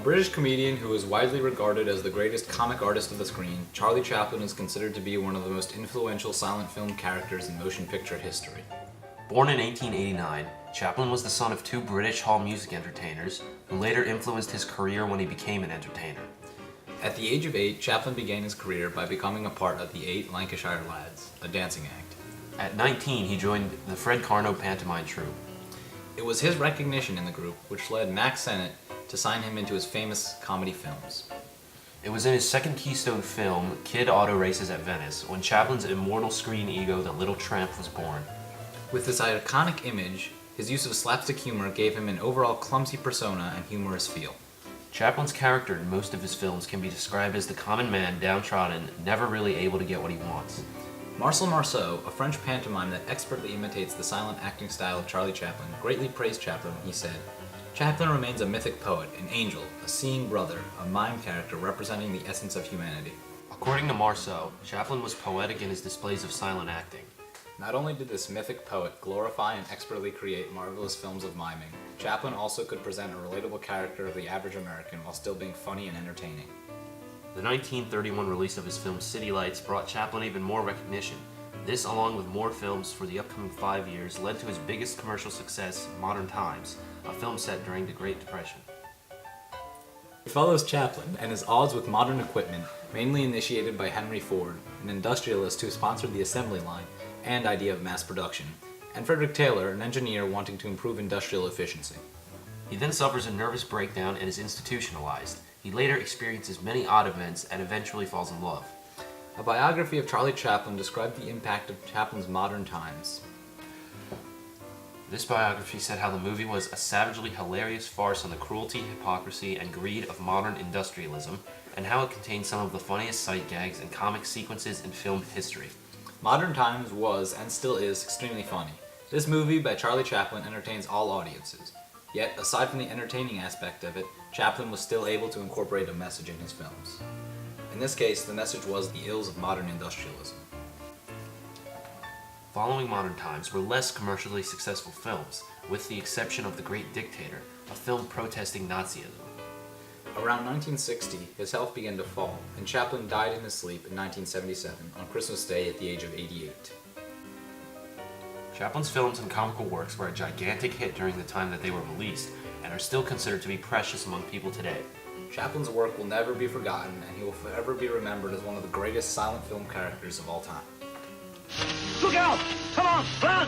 British comedian who is widely regarded as the greatest comic artist of the screen, Charlie Chaplin is considered to be one of the most influential silent film characters in motion picture history. Born in 1889, Chaplin was the son of two British hall music entertainers who later influenced his career when he became an entertainer. At the age of 8, Chaplin began his career by becoming a part of the 8 Lancashire Lads, a dancing act. At 19, he joined the Fred Carnot pantomime troupe. It was his recognition in the group which led Mack Sennett to sign him into his famous comedy films. It was in his second Keystone film, Kid Auto Races at Venice, when Chaplin's immortal screen ego, The Little Tramp, was born. With this iconic image, his use of slapstick humor gave him an overall clumsy persona and humorous feel. Chaplin's character in most of his films can be described as the common man, downtrodden, never really able to get what he wants. Marcel Marceau, a French pantomime that expertly imitates the silent acting style of Charlie Chaplin, greatly praised Chaplin when he said, "Chaplin remains a mythic poet, an angel, a seeing brother, a mime character representing the essence of humanity." According to Marceau, Chaplin was poetic in his displays of silent acting. Not only did this mythic poet glorify and expertly create marvelous films of miming, Chaplin also could present a relatable character of the average American while still being funny and entertaining. The 1931 release of his film City Lights brought Chaplin even more recognition. This, along with more films for the upcoming 5 years, led to his biggest commercial success, Modern Times, a film set during the Great Depression. It follows Chaplin and his odds with modern equipment, mainly initiated by Henry Ford, an industrialist who sponsored the assembly line and idea of mass production, and Frederick Taylor, an engineer wanting to improve industrial efficiency. He then suffers a nervous breakdown and is institutionalized. He later experiences many odd events and eventually falls in love. A biography of Charlie Chaplin described the impact of Chaplin's Modern Times. This biography said how the movie was a savagely hilarious farce on the cruelty, hypocrisy, and greed of modern industrialism, and how it contained some of the funniest sight gags and comic sequences in film history. Modern Times was, and still is, extremely funny. This movie by Charlie Chaplin entertains all audiences. Yet, aside from the entertaining aspect of it, Chaplin was still able to incorporate a message in his films. In this case, the message was the ills of modern industrialism. Following Modern Times were less commercially successful films, with the exception of The Great Dictator, a film protesting Nazism. Around 1960, his health began to fall, and Chaplin died in his sleep in 1977 on Christmas Day at the age of 88. Chaplin's films and comical works were a gigantic hit during the time that they were released, and are still considered to be precious among people today. Chaplin's work will never be forgotten, and he will forever be remembered as one of the greatest silent film characters of all time. Look out! Come on, run!